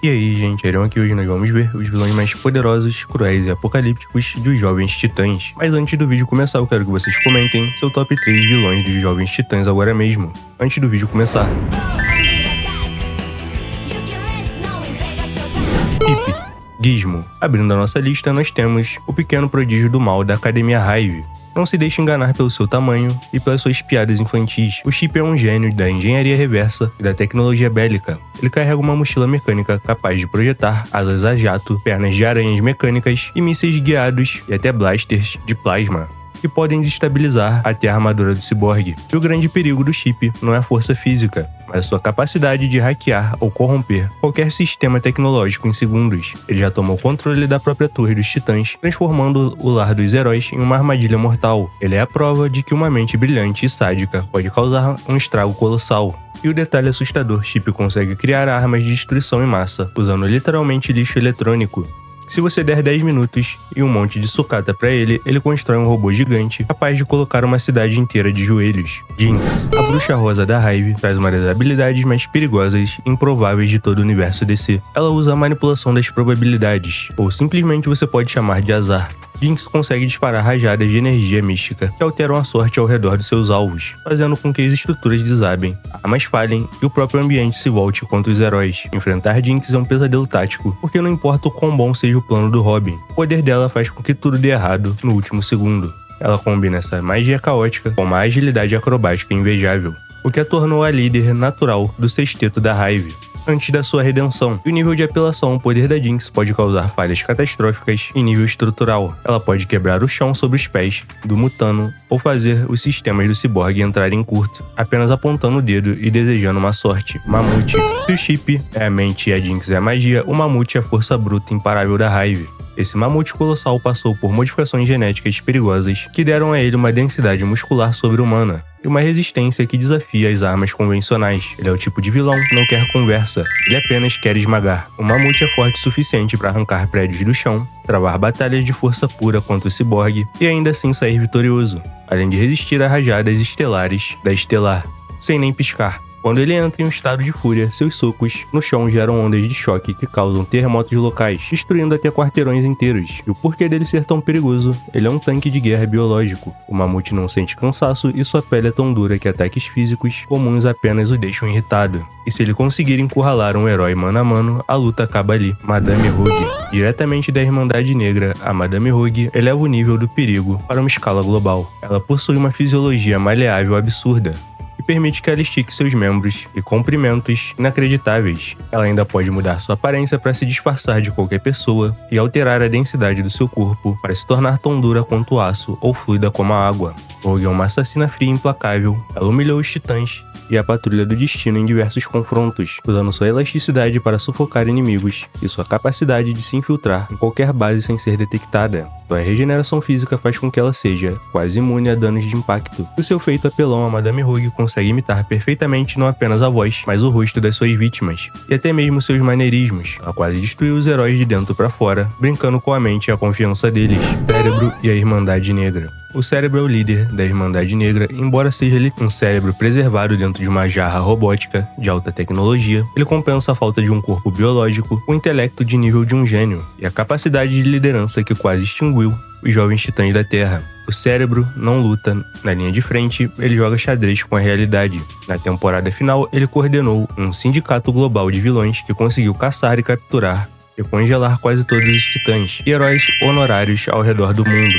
E aí, gente, aqui hoje nós vamos ver os vilões mais poderosos, cruéis e apocalípticos dos Jovens Titãs. Mas antes do vídeo começar, eu quero que vocês comentem seu top 3 vilões dos Jovens Titãs agora mesmo, antes do vídeo começar. Hipe, Gizmo. Abrindo a nossa lista, nós temos o pequeno prodígio do mal da Academia Hive. Não se deixe enganar pelo seu tamanho e pelas suas piadas infantis. O Chip é um gênio da engenharia reversa e da tecnologia bélica. Ele carrega uma mochila mecânica capaz de projetar asas a jato, pernas de aranhas mecânicas e mísseis guiados e até blasters de plasma, que podem desestabilizar até a armadura do ciborgue. E o grande perigo do Chip não é a força física, mas a sua capacidade de hackear ou corromper qualquer sistema tecnológico em segundos. Ele já tomou controle da própria Torre dos Titãs, transformando o lar dos heróis em uma armadilha mortal. Ele é a prova de que uma mente brilhante e sádica pode causar um estrago colossal. E o detalhe assustador, Chip consegue criar armas de destruição em massa, usando literalmente lixo eletrônico. Se você der 10 minutos e um monte de sucata pra ele, ele constrói um robô gigante capaz de colocar uma cidade inteira de joelhos. Jinx, a bruxa rosa da Hive, traz uma das habilidades mais perigosas e improváveis de todo o universo DC. Ela usa a manipulação das probabilidades, ou simplesmente você pode chamar de azar. Jinx consegue disparar rajadas de energia mística que alteram a sorte ao redor dos seus alvos, fazendo com que as estruturas desabem, armas falhem e o próprio ambiente se volte contra os heróis. Enfrentar Jinx é um pesadelo tático, porque não importa o quão bom seja o plano do Robin, o poder dela faz com que tudo dê errado no último segundo. Ela combina essa magia caótica com uma agilidade acrobática invejável, o que a tornou a líder natural do sexteto da Hive. Antes da sua redenção, e o nível de apelação ao poder da Jinx pode causar falhas catastróficas em nível estrutural. Ela pode quebrar o chão sob os pés do Mutano ou fazer os sistemas do ciborgue entrarem em curto, apenas apontando o dedo e desejando uma sorte. Mamute. Se o Chip é a mente e a Jinx é a magia, o Mamute é a força bruta imparável da Hive. Esse mamute colossal passou por modificações genéticas perigosas que deram a ele uma densidade muscular sobre-humana e uma resistência que desafia as armas convencionais. Ele é o tipo de vilão que não quer conversa, ele apenas quer esmagar. O mamute é forte o suficiente para arrancar prédios do chão, travar batalhas de força pura contra o ciborgue e ainda assim sair vitorioso, além de resistir a rajadas estelares da Estelar, sem nem piscar. Quando ele entra em um estado de fúria, seus socos no chão geram ondas de choque que causam terremotos locais, destruindo até quarteirões inteiros. E o porquê dele ser tão perigoso? Ele é um tanque de guerra biológico. O mamute não sente cansaço e sua pele é tão dura que ataques físicos comuns apenas o deixam irritado. E se ele conseguir encurralar um herói mano a mano, a luta acaba ali. Madame Rogue. Diretamente da Irmandade Negra, a Madame Rogue eleva o nível do perigo para uma escala global. Ela possui uma fisiologia maleável absurda, e permite que ela estique seus membros e comprimentos inacreditáveis. Ela ainda pode mudar sua aparência para se disfarçar de qualquer pessoa e alterar a densidade do seu corpo para se tornar tão dura quanto o aço ou fluida como a água. Rogue é uma assassina fria e implacável. Ela humilhou os Titãs e a Patrulha do Destino em diversos confrontos, usando sua elasticidade para sufocar inimigos e sua capacidade de se infiltrar em qualquer base sem ser detectada. Sua regeneração física faz com que ela seja quase imune a danos de impacto. O seu feito apelão, a Madame Rogue consegue imitar perfeitamente não apenas a voz, mas o rosto das suas vítimas, e até mesmo seus maneirismos. Ela quase destruiu os heróis de dentro para fora, brincando com a mente e a confiança deles. Cérebro e a Irmandade Negra. O Cérebro é o líder da Irmandade Negra, embora seja um cérebro preservado dentro de uma jarra robótica de alta tecnologia. Ele compensa a falta de um corpo biológico, o intelecto de nível de um gênio e a capacidade de liderança que quase extinguiu os Jovens Titãs da Terra. O Cérebro não luta na linha de frente, ele joga xadrez com a realidade. Na temporada final, ele coordenou um sindicato global de vilões que conseguiu caçar e capturar e congelar quase todos os Titãs e heróis honorários ao redor do mundo,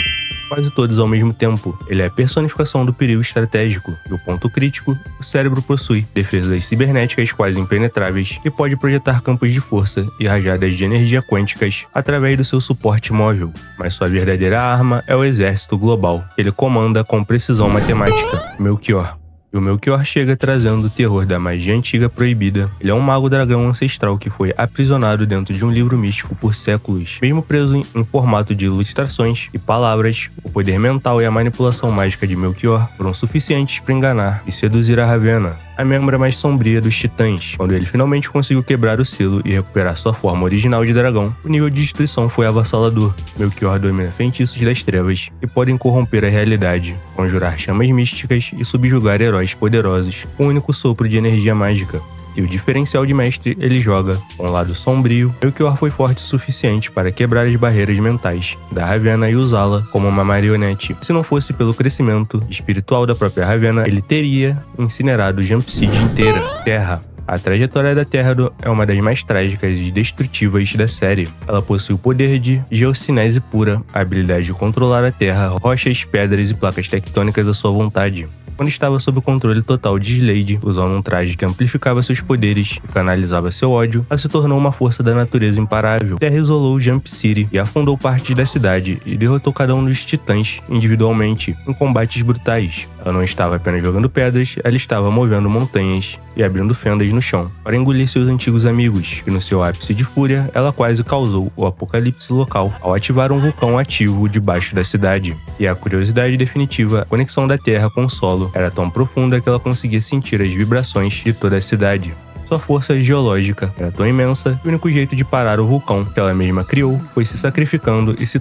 quase todos ao mesmo tempo. Ele é a personificação do perigo estratégico. E o ponto crítico, o Cérebro possui defesas cibernéticas quase impenetráveis e pode projetar campos de força e rajadas de energia quânticas através do seu suporte móvel. Mas sua verdadeira arma é o exército global. Ele comanda com precisão matemática. Melchior. E o Melchior chega trazendo o terror da magia antiga proibida. Ele é um mago dragão ancestral que foi aprisionado dentro de um livro místico por séculos. Mesmo preso em formato de ilustrações e palavras, o poder mental e a manipulação mágica de Melchior foram suficientes para enganar e seduzir a Ravenna, a membra mais sombria dos Titãs. Quando ele finalmente conseguiu quebrar o selo e recuperar sua forma original de dragão, o nível de destruição foi avassalador. Melchior domina feitiços das trevas e podem corromper a realidade, conjurar chamas místicas e subjugar heróis poderosos com um único sopro de energia mágica. E o diferencial de mestre ele joga com um lado sombrio. Melchior foi forte o suficiente para quebrar as barreiras mentais da Ravenna e usá-la como uma marionete. Se não fosse pelo crescimento espiritual da própria Ravenna, ele teria incinerado Jump City inteira. Terra. A trajetória da Terra é uma das mais trágicas e destrutivas da série. Ela possui o poder de geocinese pura, a habilidade de controlar a Terra, rochas, pedras e placas tectônicas à sua vontade. Quando estava sob o controle total de Slade, usando um traje que amplificava seus poderes e canalizava seu ódio, ela se tornou uma força da natureza imparável. Terra isolou Jump City e afundou parte da cidade e derrotou cada um dos titãs individualmente, em combates brutais. Ela não estava apenas jogando pedras, ela estava movendo montanhas e abrindo fendas no chão para engolir seus antigos amigos, e no seu ápice de fúria, ela quase causou o apocalipse local ao ativar um vulcão ativo debaixo da cidade. E a curiosidade definitiva, a conexão da Terra com o solo era tão profunda que ela conseguia sentir as vibrações de toda a cidade. Sua força geológica era tão imensa que o único jeito de parar o vulcão que ela mesma criou foi se sacrificando e se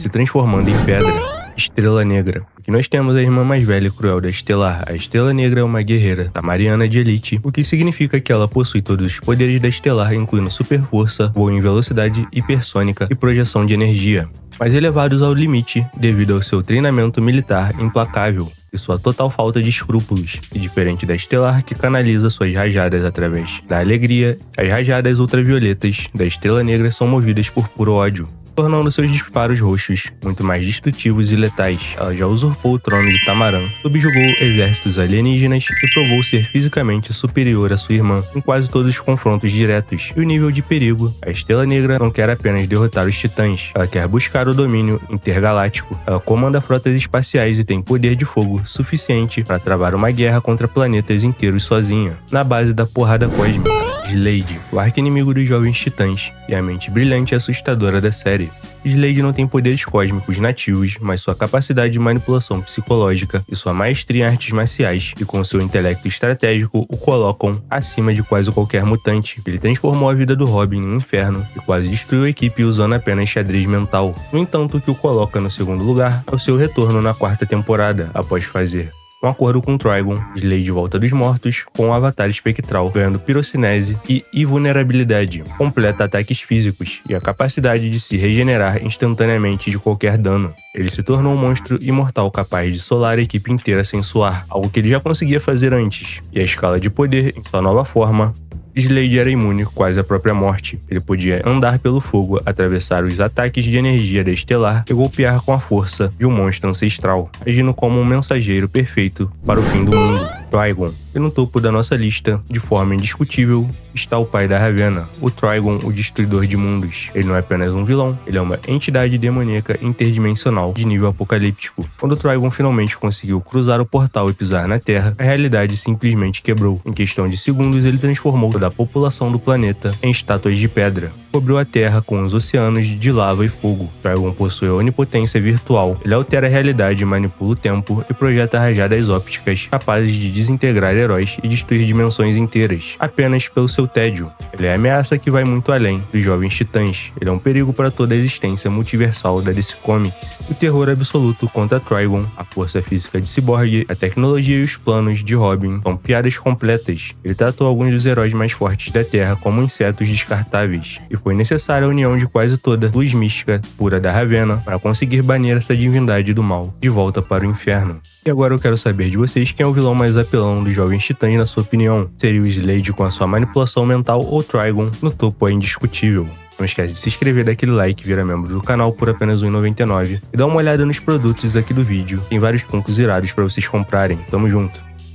transformando em pedra. Estrela Negra. Aqui nós temos a irmã mais velha e cruel da Estelar. A Estrela Negra é uma guerreira tamariana de elite, o que significa que ela possui todos os poderes da Estelar, incluindo super força, voo em velocidade hipersônica e projeção de energia, mas elevados ao limite devido ao seu treinamento militar implacável e sua total falta de escrúpulos. E diferente da Estelar, que canaliza suas rajadas através da alegria, as rajadas ultravioletas da Estrela Negra são movidas por puro ódio, tornando seus disparos roxos muito mais destrutivos e letais. Ela já usurpou o trono de Tamaran, subjugou exércitos alienígenas e provou ser fisicamente superior à sua irmã em quase todos os confrontos diretos. E o nível de perigo, a Estrela Negra não quer apenas derrotar os titãs, ela quer buscar o domínio intergaláctico. Ela comanda frotas espaciais e tem poder de fogo suficiente para travar uma guerra contra planetas inteiros sozinha, na base da porrada cósmica. Slade, o arqui-inimigo dos jovens titãs e a mente brilhante e assustadora da série. Slade não tem poderes cósmicos nativos, mas sua capacidade de manipulação psicológica e sua maestria em artes marciais e com seu intelecto estratégico o colocam acima de quase qualquer mutante. Ele transformou a vida do Robin em um inferno e quase destruiu a equipe usando apenas xadrez mental. No entanto, o que o coloca no segundo lugar é o seu retorno na quarta temporada, após fazer um acordo com Trigon, Slade volta dos mortos com um avatar espectral, ganhando pirocinese e invulnerabilidade, completa ataques físicos e a capacidade de se regenerar instantaneamente de qualquer dano. Ele se tornou um monstro imortal capaz de solar a equipe inteira sem suar, algo que ele já conseguia fazer antes, e a escala de poder em sua nova forma. Slade era imune quase à própria morte. Ele podia andar pelo fogo, atravessar os ataques de energia da Estelar e golpear com a força de um monstro ancestral, agindo como um mensageiro perfeito para o fim do mundo. Trigon. E no topo da nossa lista, de forma indiscutível, está o pai da Ravenna, o Trigon, o Destruidor de Mundos. Ele não é apenas um vilão, ele é uma entidade demoníaca interdimensional de nível apocalíptico. Quando o Trigon finalmente conseguiu cruzar o portal e pisar na Terra, a realidade simplesmente quebrou. Em questão de segundos, ele transformou toda a população do planeta em estátuas de pedra. Cobriu a Terra com os oceanos de lava e fogo. Trigon possui a onipotência virtual. Ele altera a realidade, manipula o tempo e projeta rajadas ópticas capazes de desintegrar heróis e destruir dimensões inteiras, apenas pelo seu tédio. Ele é a ameaça que vai muito além dos jovens titãs. Ele é um perigo para toda a existência multiversal da DC Comics. O terror absoluto contra Trigon, a força física de Cyborg, a tecnologia e os planos de Robin são piadas completas. Ele tratou alguns dos heróis mais fortes da Terra como insetos descartáveis, e foi necessária a união de quase toda a luz mística pura da Ravenna para conseguir banir essa divindade do mal de volta para o inferno. E agora eu quero saber de vocês quem é o vilão mais apelão dos Jovens Titãs na sua opinião. Seria o Slade com a sua manipulação mental ou Trigon no topo é indiscutível? Não esquece de se inscrever, dar aquele like, virar membro do canal por apenas R$ 1,99 e dar uma olhada nos produtos aqui do vídeo. Tem vários funcos irados para vocês comprarem. Tamo junto!